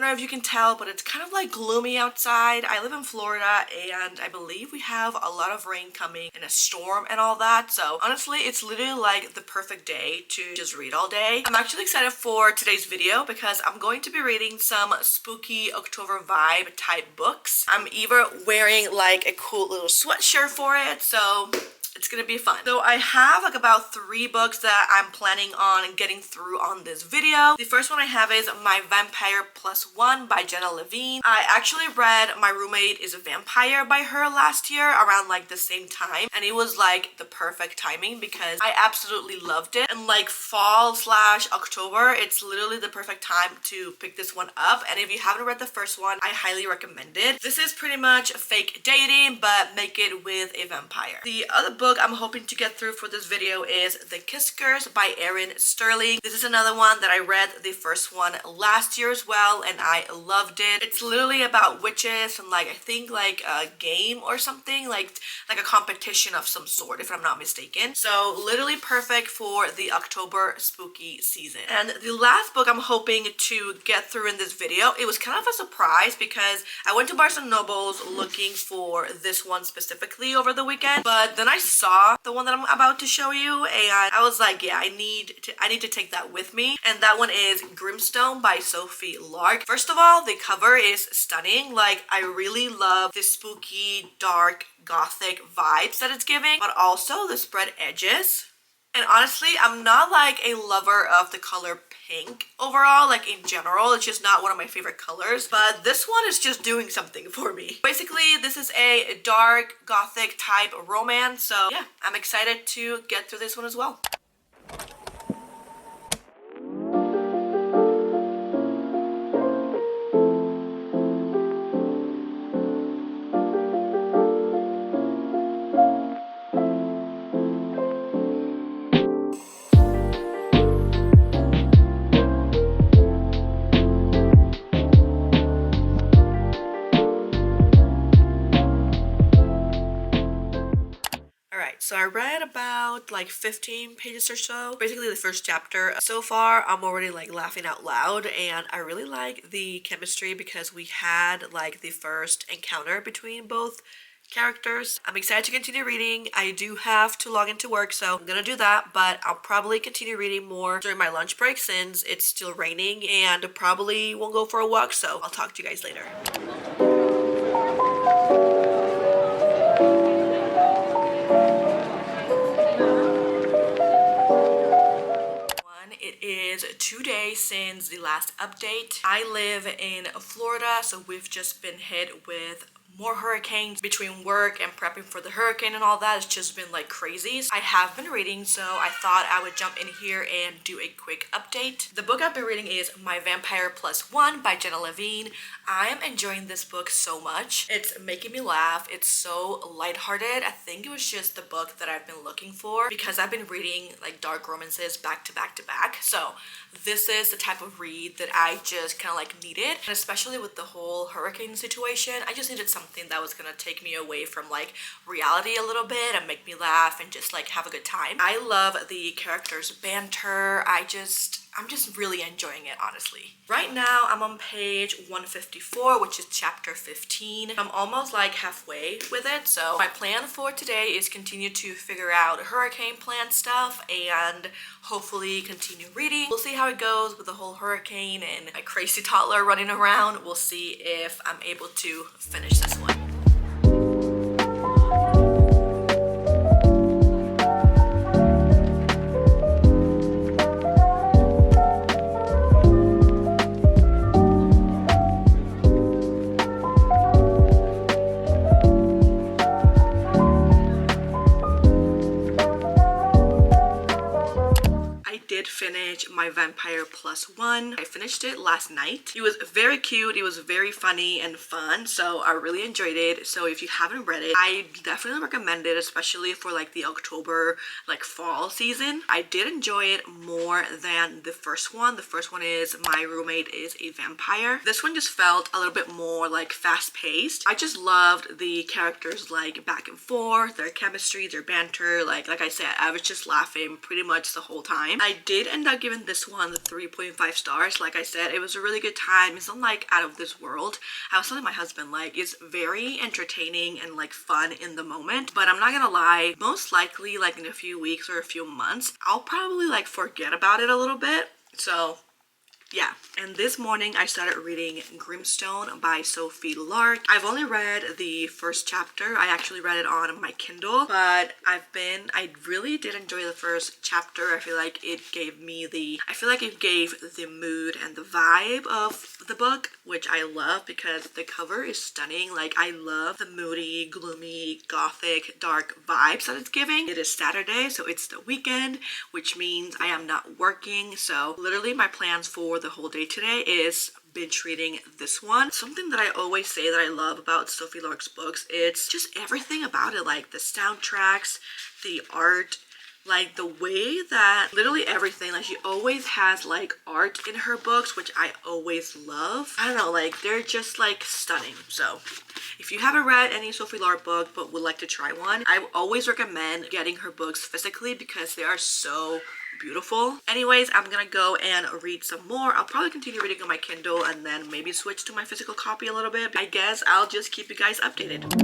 know if you can tell, but it's kind of like gloomy outside. I live in Florida and I believe we have a lot of rain coming and a storm and all that. So honestly, it's literally like the perfect day to just read all day. I'm actually excited for today's video because I'm going to be reading some spooky October vibe type books. I'm even wearing like a cool little sweatshirt for it, so it's gonna be fun. So I have like about 3 books that I'm planning on getting through on this video. The first one I have is My Vampire Plus One by Jenna Levine. I actually read My Roommate is a Vampire by her last year around like the same time, and it was like the perfect timing because I absolutely loved it. And like fall slash October, it's literally the perfect time to pick this one up. And if you haven't read the first one, I highly recommend it. This is pretty much fake dating, but make it with a vampire. The other book I'm hoping to get through for this video is The Kiskers by Erin Sterling. This is another one that I read the first one last year as well, and I loved it. It's literally about witches and like I think like a game or something, like a competition of some sort if I'm not mistaken. So literally perfect for the October spooky season. And the last book I'm hoping to get through in this video, it was kind of a surprise because I went to Barnes & Noble's looking for this one specifically over the weekend, but then I saw the one that I'm about to show you and I was like, yeah, I need to take that with me. And that one is Grimstone by Sophie Lark. First of all, the cover is stunning. Like I really love the spooky dark gothic vibes that it's giving, but also the spread edges. And honestly, I'm not like a lover of the color pink overall, like in general. It's just not one of my favorite colors, but this one is just doing something for me. Basically, this is a dark gothic type romance, so yeah, I'm excited to get through this one as well. So I read about like 15 pages or so, basically the first chapter. So far, I'm already like laughing out loud, and I really like the chemistry because we had like the first encounter between both characters. I'm excited to continue reading. I do have to log into work, so I'm gonna do that, but I'll probably continue reading more during my lunch break since it's still raining and probably won't go for a walk, so I'll talk to you guys later. It is 2 days since the last update. I live in Florida, so we've just been hit with more hurricanes. Between work and prepping for the hurricane and all that, it's just been like crazy. I have been reading, so I thought I would jump in here and do a quick update. The book I've been reading is My Vampire Plus One by Jenna Levine. I am enjoying this book so much. It's making me laugh. It's so lighthearted. I think it was just the book that I've been looking for because I've been reading like dark romances back to back to back. So this is the type of read that I just kind of like needed, and especially with the whole hurricane situation, I just needed something that was gonna take me away from like reality a little bit and make me laugh and just like have a good time. I love the characters' banter. I'm just really enjoying it, honestly. Right now, I'm on page 154, which is chapter 15. I'm almost like halfway with it, so my plan for today is continue to figure out hurricane plan stuff and hopefully continue reading. We'll see how it goes with the whole hurricane and a crazy toddler running around. We'll see if I'm able to finish this one. Finish My Vampire Plus One. I finished it last night. It was very cute. It was very funny and fun, so I really enjoyed it. So if you haven't read it, I definitely recommend it, especially for like the October like fall season. I did enjoy it more than the first one. The first one is My Roommate is a Vampire. This one just felt a little bit more like fast-paced. I just loved the characters like back and forth, their chemistry, their banter. Like I said, I was just laughing pretty much the whole time. I did end up giving this this one the 3.5 stars. Like I said, it was a really good time. It's not like out of this world. I was telling my husband, like, it's very entertaining and like fun in the moment, but I'm not gonna lie, most likely like in a few weeks or a few months I'll probably like forget about it a little bit. So yeah, and this morning I started reading Grimstone by Sophie Lark. I've only read the first chapter. I actually read it on my Kindle, but I really did enjoy the first chapter. I feel like it gave the mood and the vibe of the book, which I love because the cover is stunning. Like, I love the moody, gloomy, gothic, dark vibes that it's giving. It is Saturday, so it's the weekend, which means I am not working. So literally my plans for the whole day today is binge reading this one. Something that I always say that I love about Sophie Lark's books, it's just everything about it, like the soundtracks, the art, like the way that literally everything, like she always has like art in her books, which I always love. I don't know, like they're just like stunning. So if you haven't read any Sophie Lark book but would like to try one, I always recommend getting her books physically because they are so beautiful. Anyways, I'm gonna go and read some more. I'll probably continue reading on my Kindle and then maybe switch to my physical copy a little bit. I guess I'll just keep you guys updated.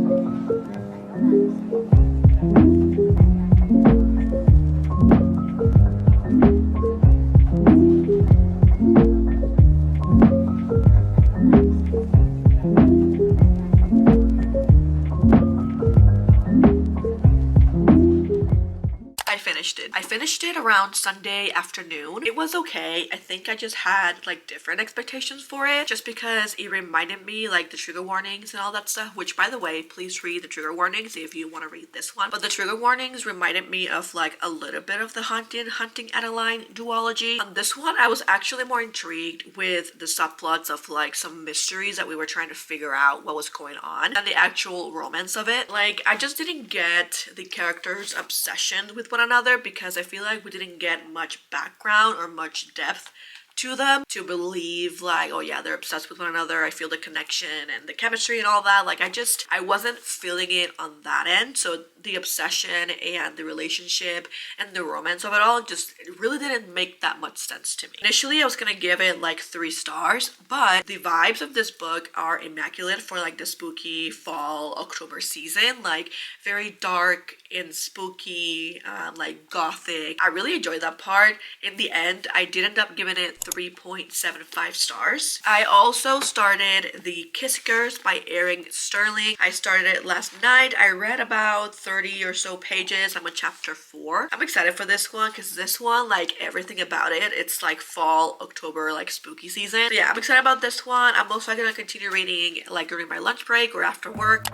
I finished it around Sunday afternoon. It was okay. I think I just had like different expectations for it just because it reminded me like the trigger warnings and all that stuff, which by the way, please read the trigger warnings if you want to read this one. But the trigger warnings reminded me of like a little bit of the Hunting Adeline duology. On this one, I was actually more intrigued with the subplots of like some mysteries that we were trying to figure out what was going on and the actual romance of it. Like, I just didn't get the characters' obsession with one another because I feel like we didn't get much background or much depth to them to believe like, oh yeah, they're obsessed with one another. I feel the connection and the chemistry and all that. Like, I wasn't feeling it on that end. So the obsession and the relationship and the romance of it all just, it really didn't make that much sense to me. Initially I was gonna give it like 3 stars, but the vibes of this book are immaculate for like the spooky fall October season. Like, very dark and spooky, like gothic. I really enjoyed that part. In the end, I did end up giving it 3.75 stars. I also started The Kiss Curse by Erin Sterling. I started it last night. I read about 30 or so pages. I'm on chapter 4. I'm excited for this one because this one, like everything about it, it's like fall, October, like spooky season. So yeah, I'm excited about this one. I'm also gonna continue reading like during my lunch break or after work.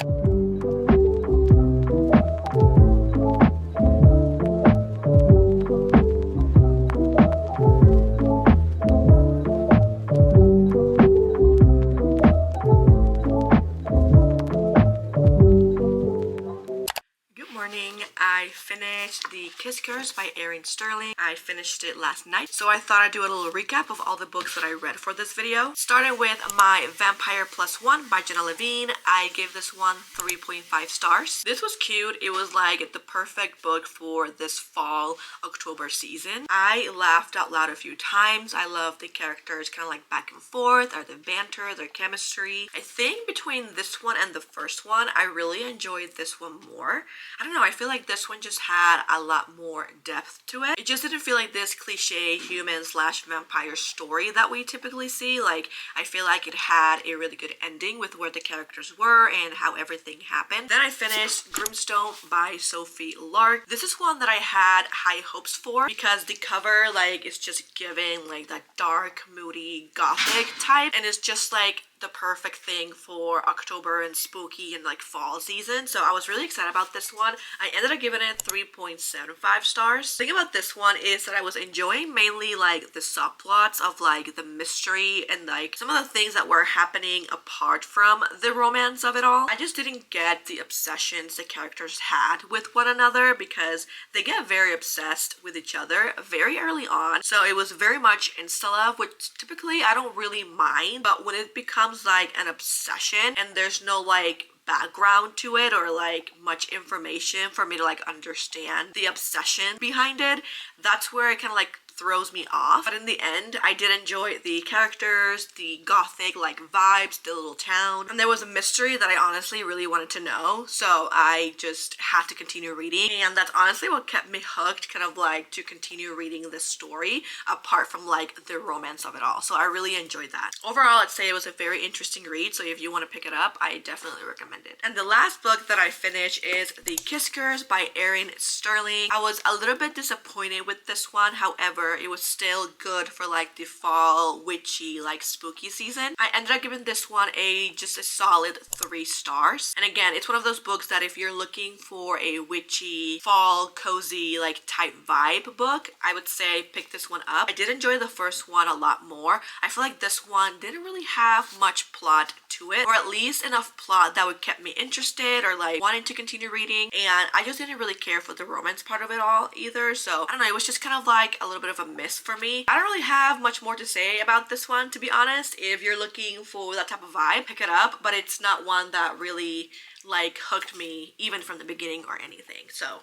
I finished The Kiss Curse by Erin Sterling. I finished it last night, so I thought I'd do a little recap of all the books that I read for this video. Starting with my Vampire Plus One by Jenna Levine. I gave this one 3.5 stars. This was cute. It was like the perfect book for this fall October season. I laughed out loud a few times. I love the characters kind of like back and forth, or the banter, their chemistry. I think between this one and the first one, I really enjoyed this one more. I don't know, I feel like this one just had a lot more depth to it. It just didn't feel like this cliche human/vampire story that we typically see. Like, I feel like it had a really good ending with where the characters were and how everything happened. Then I finished Grimstone by Sophie Lark. This is one that I had high hopes for because the cover, like, is just giving like that dark, moody, gothic type, and it's just like the perfect thing for October and spooky and like fall season. So I was really excited about this one. I ended up giving it 3.75 stars. The thing about this one is that I was enjoying mainly like the subplots of like the mystery and like some of the things that were happening apart from the romance of it all. I just didn't get the obsessions the characters had with one another because they get very obsessed with each other very early on. So it was very much insta love, which typically I don't really mind, but when it becomes like an obsession and there's no like background to it or like much information for me to like understand the obsession behind it, that's where it kind of like throws me off. But in the end, I did enjoy the characters, the gothic like vibes, the little town, and there was a mystery that I honestly really wanted to know, so I just had to continue reading, and that's honestly what kept me hooked, kind of like to continue reading this story apart from like the romance of it all. So I really enjoyed that. Overall, I'd say it was a very interesting read, so if you want to pick it up, I definitely recommend it. And the last book that I finished is The Kiskers by Erin Sterling. I was a little bit disappointed with this one, however, it was still good for like the fall witchy like spooky season. I ended up giving this one just a solid 3 stars. And again, it's one of those books that if you're looking for a witchy fall cozy like type vibe book, I would say pick this one up. I did enjoy the first one a lot more. I feel like this one didn't really have much plot to it, or at least enough plot that would kept me interested or like wanting to continue reading, and I just didn't really care for the romance part of it all either. So I don't know, it was just kind of like a little bit of a miss for me. I don't really have much more to say about this one, to be honest. If you're looking for that type of vibe, pick it up, but it's not one that really like hooked me even from the beginning or anything. So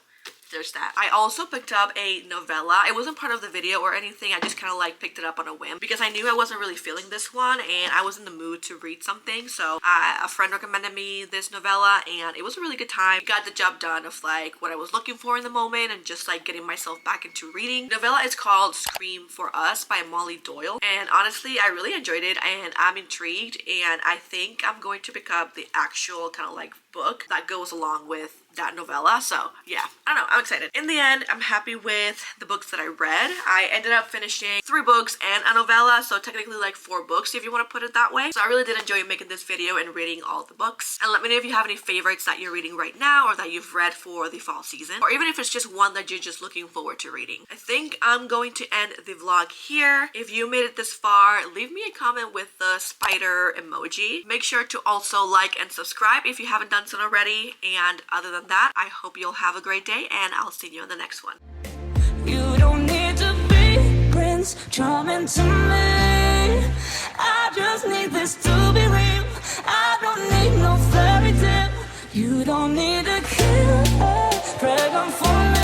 there's that. I also picked up a novella. It wasn't part of the video or anything. I just kind of like picked it up on a whim because I knew I wasn't really feeling this one and I was in the mood to read something. So a friend recommended me this novella and it was a really good time. It got the job done of like what I was looking for in the moment and just like getting myself back into reading. The novella is called Scream for Us by Molly Doyle, and honestly I really enjoyed it and I'm intrigued, and I think I'm going to pick up the actual kind of like book that goes along with that novella. So yeah, I don't know, I'm excited. In the end, I'm happy with the books that I read. I ended up finishing 3 books and a novella, so technically like 4 books if you want to put it that way. So I really did enjoy making this video and reading all the books. And let me know if you have any favorites that you're reading right now or that you've read for the fall season, or even if it's just one that you're just looking forward to reading. I think I'm going to end the vlog here. If you made it this far, leave me a comment with the spider emoji. Make sure to also like and subscribe if you haven't done so already, and other than that, I hope you'll have a great day and I'll see you in the next one. You don't need to be Prince Charming to me. I just need this to be real. I don't need no fairy tale. You don't need a killer dragon for me.